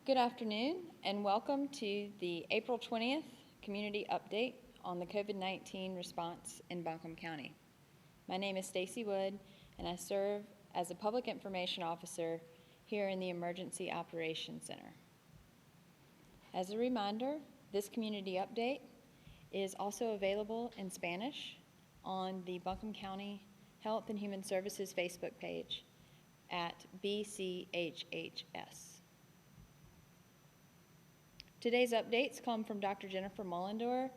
Good afternoon and welcome to the April 20th Community Update on the COVID-19 response in Buncombe County. My name is Stacy Wood and I serve as a Public Information Officer here in the Emergency Operations Center. As a reminder, this Community Update is also available in Spanish on the Buncombe County Health and Human Services Facebook page at BCHHS. Today's updates come from Dr. Jennifer Mullendor,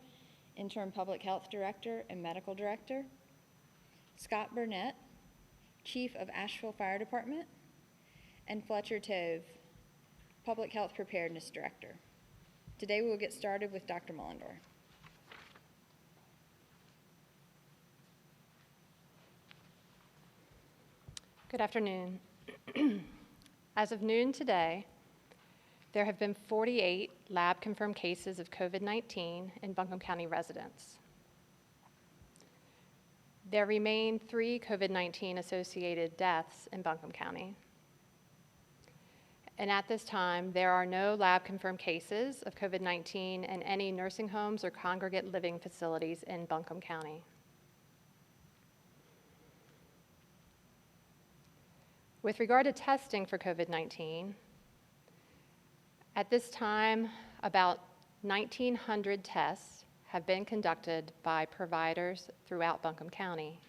Interim Public Health Director and Medical Director, Scott Burnett, Chief of Asheville Fire Department, and Fletcher Tove, Public Health Preparedness Director. Today we will get started with Dr. Mullendor. Good afternoon. As of noon today, there have been 48 lab-confirmed cases of COVID-19 in Buncombe County residents. There remain 3 COVID-19 associated deaths in Buncombe County. And at this time, there are no lab-confirmed cases of COVID-19 in any nursing homes or congregate living facilities in Buncombe County. With regard to testing for COVID-19, at this time, about 1,900 tests have been conducted by providers throughout Buncombe County.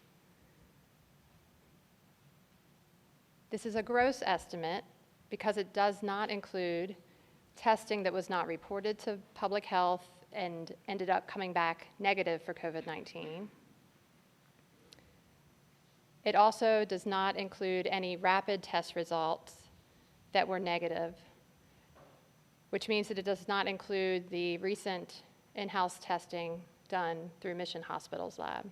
This is a gross estimate because it does not include testing that was not reported to public health and ended up coming back negative for COVID-19. It also does not include any rapid test results that were negative, which means that it does not include the recent in-house testing done through Mission Hospital's lab.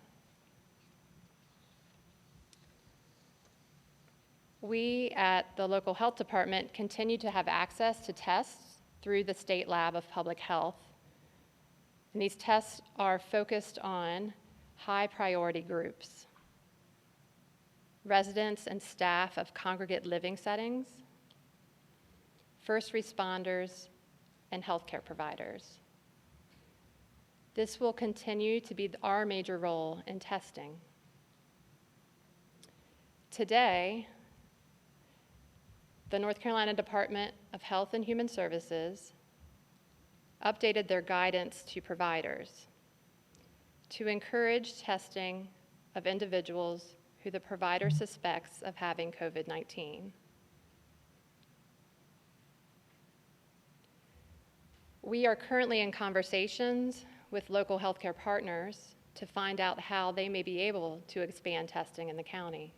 We at the local health department continue to have access to tests through the State Lab of Public Health. And these tests are focused on high priority groups: residents and staff of congregate living settings, first responders, and healthcare providers. This will continue to be our major role in testing. Today, the North Carolina Department of Health and Human Services updated their guidance to providers to encourage testing of individuals who the provider suspects of having COVID-19. We are currently in conversations with local healthcare partners to find out how they may be able to expand testing in the county.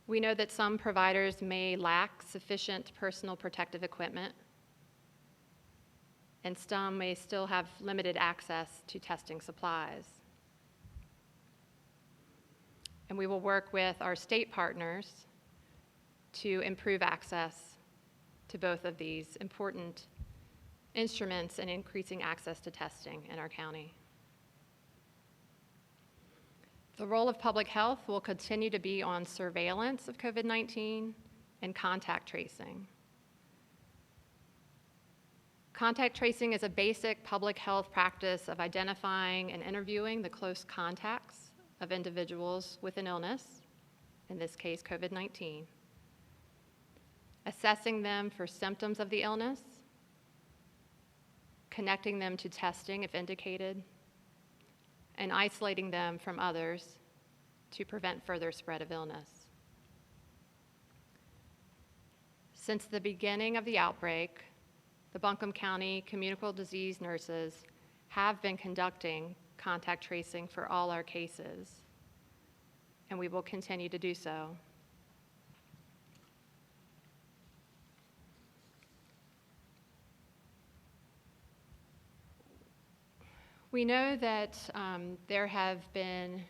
We know that some providers may lack sufficient personal protective equipment, and some may still have limited access to testing supplies. And we will work with our state partners to improve access to both of these important instruments in increasing access to testing in our county. The role of public health will continue to be on surveillance of COVID-19 and contact tracing. Contact tracing is a basic public health practice of identifying and interviewing the close contacts of individuals with an illness, in this case COVID-19, assessing them for symptoms of the illness, connecting them to testing if indicated, and isolating them from others to prevent further spread of illness. Since the beginning of the outbreak, the Buncombe County communicable disease nurses have been conducting contact tracing for all our cases, and we will continue to do so. We know that there have been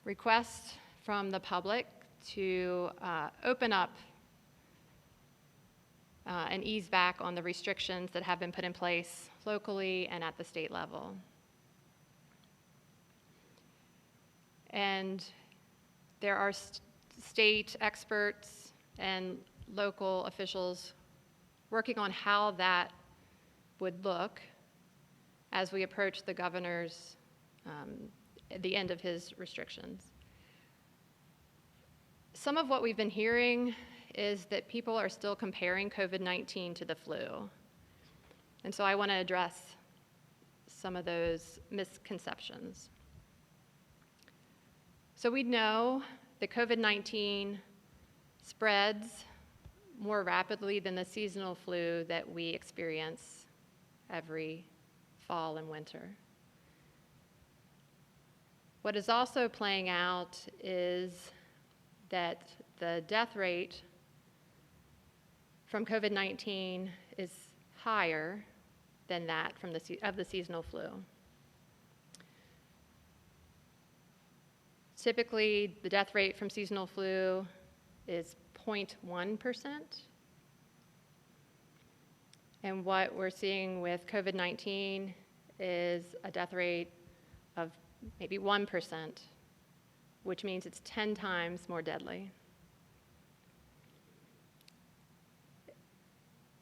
requests from the public to open up and ease back on the restrictions that have been put in place locally and at the state level. And there are state experts and local officials working on how that would look as we approach the governor's, the end of his restrictions. Some of what we've been hearing is that people are still comparing COVID-19 to the flu. And so I want to address some of those misconceptions. So we know that COVID-19 spreads more rapidly than the seasonal flu that we experience every fall and winter. What is also playing out is that the death rate from COVID-19 is higher than that of the seasonal flu. Typically, the death rate from seasonal flu is 0.1%. And what we're seeing with COVID-19 is a death rate of maybe 1%, which means it's 10 times more deadly.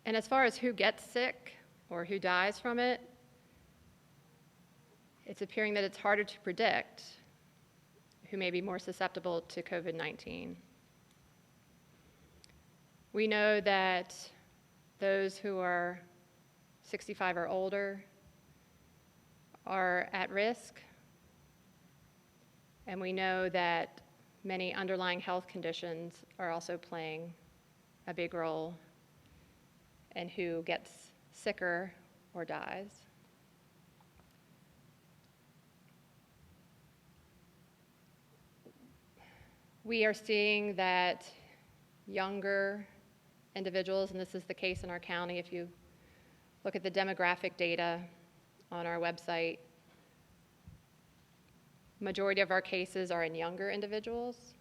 And as far as who gets sick or who dies from it, it's appearing that it's harder to predict who may be more susceptible to COVID-19. We know that those who are 65 or older are at risk, and we know that many underlying health conditions are also playing a big role in who gets sicker or dies. We are seeing that younger individuals, and this is the case in our county, if you look at the demographic data on our website, majority of our cases are in younger individuals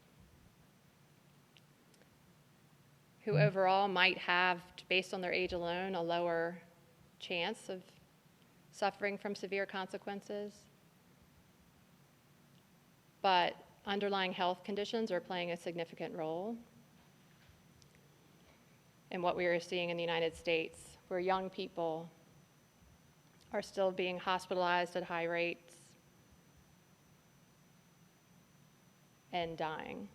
who overall might have, based on their age alone, a lower chance of suffering from severe consequences. But underlying health conditions are playing a significant role in what we are seeing in the United States, where young people are still being hospitalized at high rates and dying.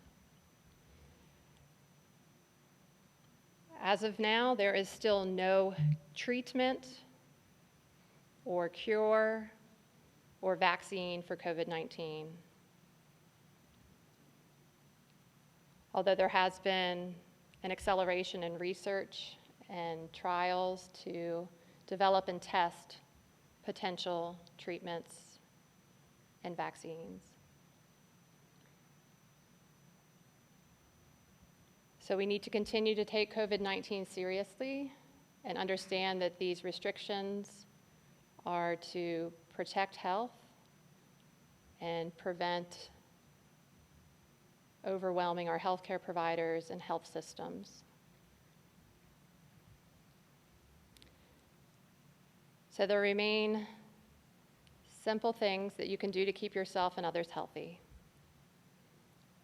As of now, there is still no treatment or cure or vaccine for COVID-19. Although there has been an acceleration in research and trials to develop and test potential treatments and vaccines. So we need to continue to take COVID-19 seriously and understand that these restrictions are to protect health and prevent overwhelming our healthcare providers and health systems. So there remain simple things that you can do to keep yourself and others healthy.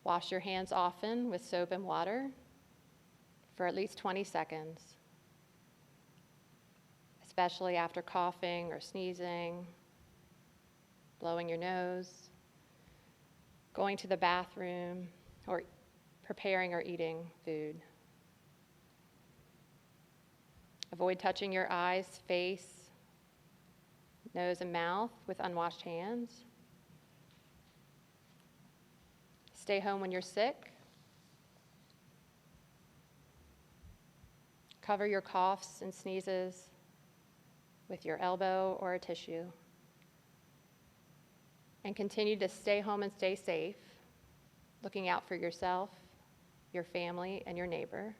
Wash your hands often with soap and water for at least 20 seconds, especially after coughing or sneezing, blowing your nose, going to the bathroom, or preparing or eating food. Avoid touching your eyes, face, nose, and mouth with unwashed hands. Stay home when you're sick. Cover your coughs and sneezes with your elbow or a tissue. And continue to stay home and stay safe, looking out for yourself, your family, and your neighbor.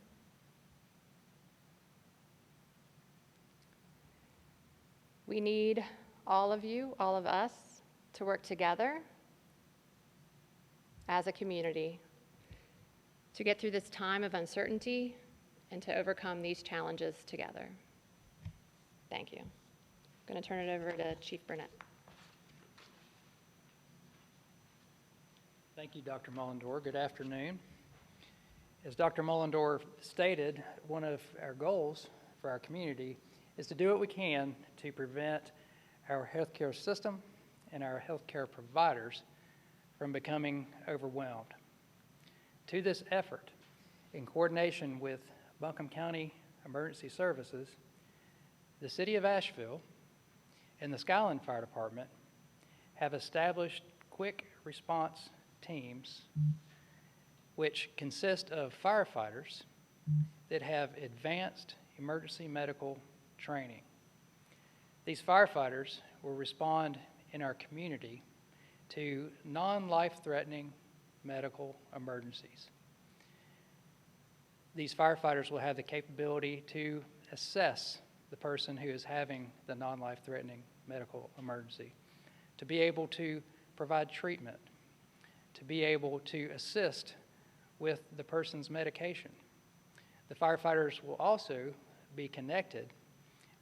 We need all of you, all of us, to work together as a community to get through this time of uncertainty and to overcome these challenges together. Thank you. I'm going to turn it over to Chief Burnett. Thank you, Dr. Mullendorf. Good afternoon. As Dr. Mullendorf stated, one of our goals for our community is to do what we can to prevent our healthcare system and our healthcare providers from becoming overwhelmed. To this effort, in coordination with Buncombe County Emergency Services, the City of Asheville, and the Skyland Fire Department have established quick response teams which consist of firefighters that have advanced emergency medical training. These firefighters will respond in our community to non-life-threatening medical emergencies. These firefighters will have the capability to assess the person who is having the non-life-threatening medical emergency, to be able to provide treatment, to be able to assist with the person's medication. The firefighters will also be connected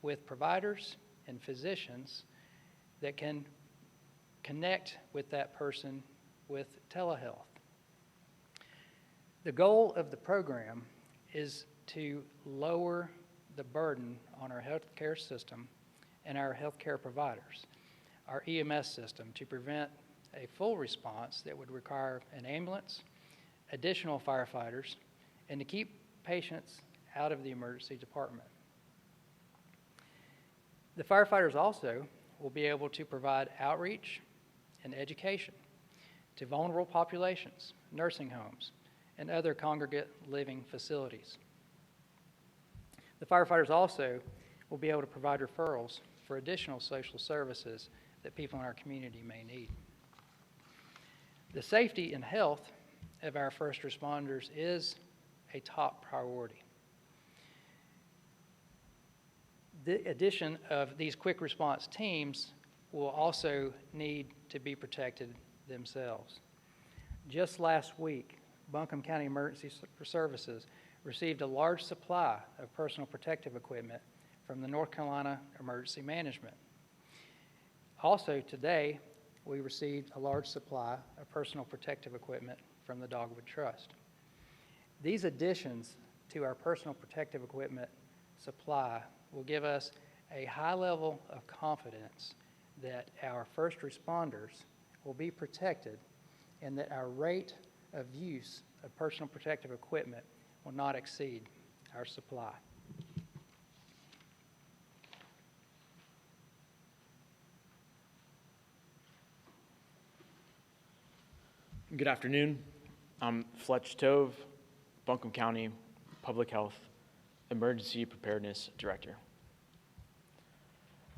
with providers and physicians that can connect with that person with telehealth. The goal of the program is to lower the burden on our healthcare system and our healthcare providers, our EMS system, to prevent a full response that would require an ambulance, additional firefighters, and to keep patients out of the emergency department. The firefighters also will be able to provide outreach and education to vulnerable populations, nursing homes, and other congregate living facilities. The firefighters also will be able to provide referrals for additional social services that people in our community may need. The safety and health of our first responders is a top priority. The addition of these quick response teams will also need to be protected themselves. Just last week, Buncombe County Emergency Services received a large supply of personal protective equipment from the North Carolina Emergency Management. Also today, we received a large supply of personal protective equipment from the Dogwood Trust. These additions to our personal protective equipment supply will give us a high level of confidence that our first responders will be protected and that our rate of use of personal protective equipment will not exceed our supply. Good afternoon. I'm Fletch Tove, Buncombe County Public Health Emergency Preparedness Director.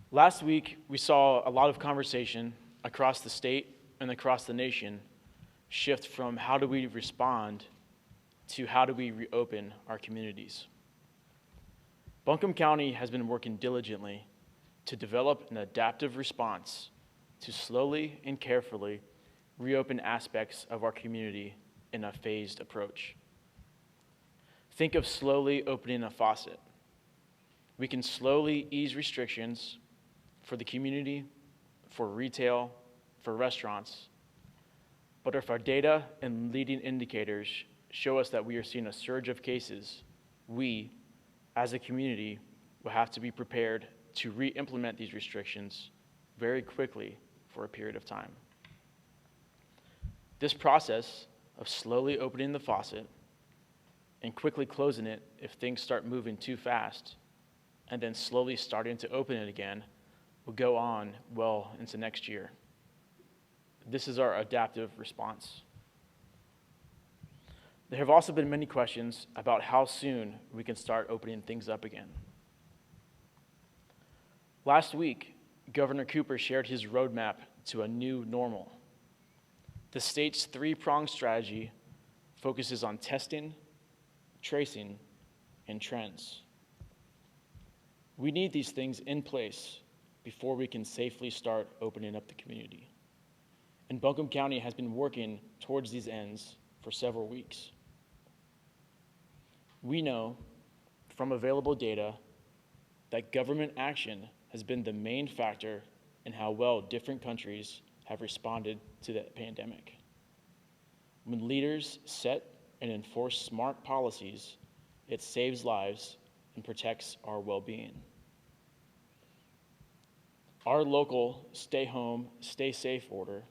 Last week, we saw a lot of conversation across the state and across the nation shift from how do we respond to how do we reopen our communities. Buncombe County has been working diligently to develop an adaptive response to slowly and carefully reopen aspects of our community in a phased approach. Think of slowly opening a faucet. We can slowly ease restrictions for the community, for retail, for restaurants. But if our data and leading indicators show us that we are seeing a surge of cases, we, as a community, will have to be prepared to re-implement these restrictions very quickly for a period of time. This process of slowly opening the faucet and quickly closing it if things start moving too fast, and then slowly starting to open it again, will go on well into next year. This is our adaptive response. There have also been many questions about how soon we can start opening things up again. Last week, Governor Cooper shared his roadmap to a new normal. The state's three-pronged strategy focuses on testing, tracing, and trends. We need these things in place before we can safely start opening up the community. And Buncombe County has been working towards these ends for several weeks. We know from available data that government action has been the main factor in how well different countries have responded to the pandemic. When leaders set and enforce smart policies, it saves lives and protects our well-being. Our local stay home, stay safe order,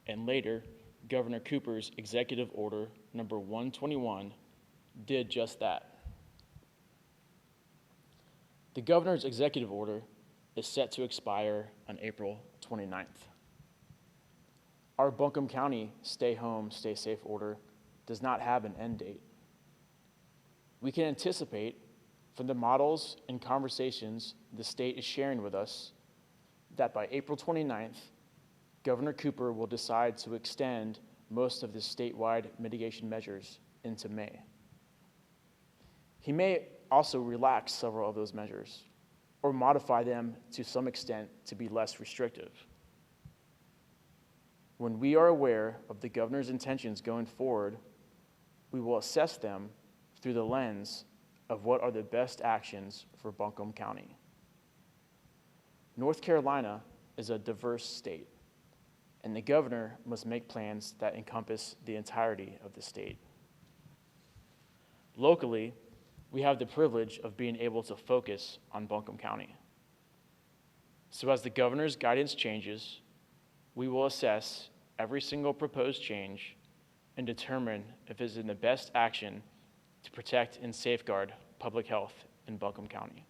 and later Governor Cooper's executive order number 121 did just that. The governor's executive order is set to expire on April 29th. Our Buncombe County stay home, stay safe order does not have an end date. We can anticipate from the models and conversations the state is sharing with us that by April 29th, Governor Cooper will decide to extend most of the statewide mitigation measures into May. He may also relax several of those measures or modify them to some extent to be less restrictive. When we are aware of the governor's intentions going forward, we will assess them through the lens of what are the best actions for Buncombe County. North Carolina is a diverse state, and the governor must make plans that encompass the entirety of the state. Locally, we have the privilege of being able to focus on Buncombe County. So as the governor's guidance changes, we will assess every single proposed change and determine if it is in the best action to protect and safeguard public health in Buncombe County.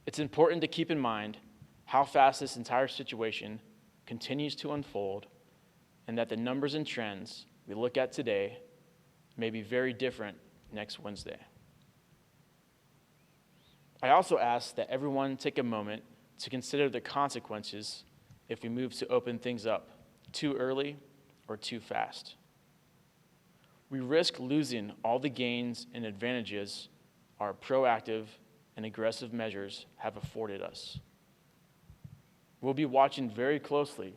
It's important to keep in mind how fast this entire situation continues to unfold and that the numbers and trends we look at today may be very different next Wednesday. I also ask that everyone take a moment to consider the consequences if we move to open things up too early or too fast. We risk losing all the gains and advantages our proactive and aggressive measures have afforded us. We'll be watching very closely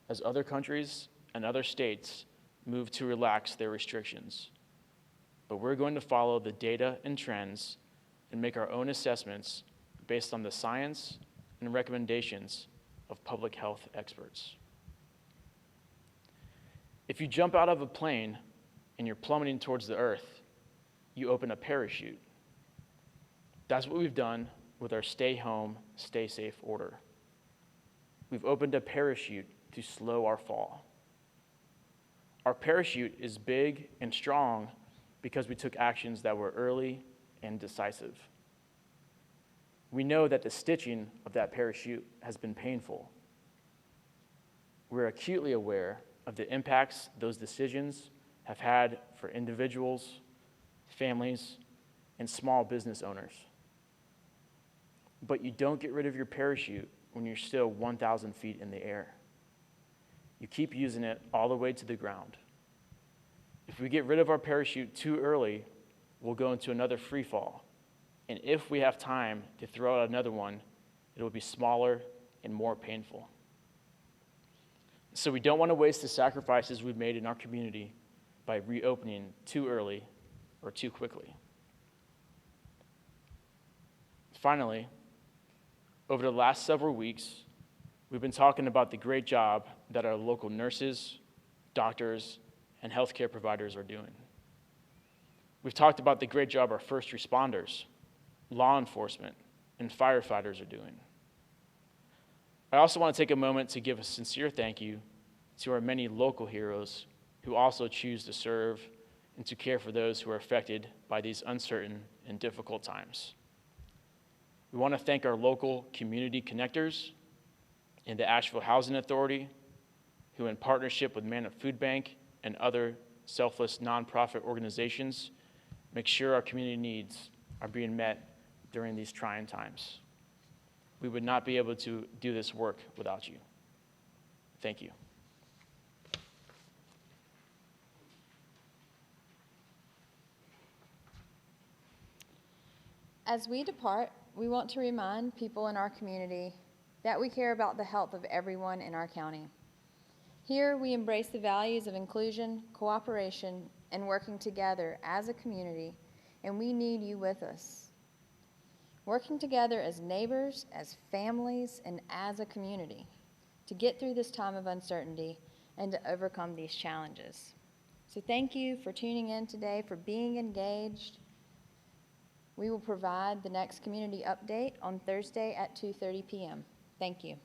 as other countries and other states move to relax their restrictions. But we're going to follow the data and trends and make our own assessments based on the science and recommendations of public health experts. If you jump out of a plane and you're plummeting towards the earth, you open a parachute. That's what we've done with our stay home, stay safe order. We've opened a parachute to slow our fall. Our parachute is big and strong because we took actions that were early and decisive. We know that the stitching of that parachute has been painful. We're acutely aware of the impacts those decisions have had for individuals, families, and small business owners. But you don't get rid of your parachute when you're still 1,000 feet in the air. You keep using it all the way to the ground. If we get rid of our parachute too early, we'll go into another free fall. And if we have time to throw out another one, it will be smaller and more painful. So we don't want to waste the sacrifices we've made in our community by reopening too early or too quickly. Finally, over the last several weeks, we've been talking about the great job that our local nurses, doctors, and healthcare providers are doing. We've talked about the great job our first responders, law enforcement, and firefighters are doing. I also want to take a moment to give a sincere thank you to our many local heroes who also choose to serve and to care for those who are affected by these uncertain and difficult times. We want to thank our local community connectors and the Asheville Housing Authority, who in partnership with Man Up Food Bank and other selfless nonprofit organizations make sure our community needs are being met during these trying times. We would not be able to do this work without you. Thank you. As we depart, we want to remind people in our community that we care about the health of everyone in our county. Here, we embrace the values of inclusion, cooperation, and working together as a community, and we need you with us. Working together as neighbors, as families, and as a community to get through this time of uncertainty and to overcome these challenges. So thank you for tuning in today, for being engaged. We will provide the next community update on Thursday at 2:30 p.m. Thank you.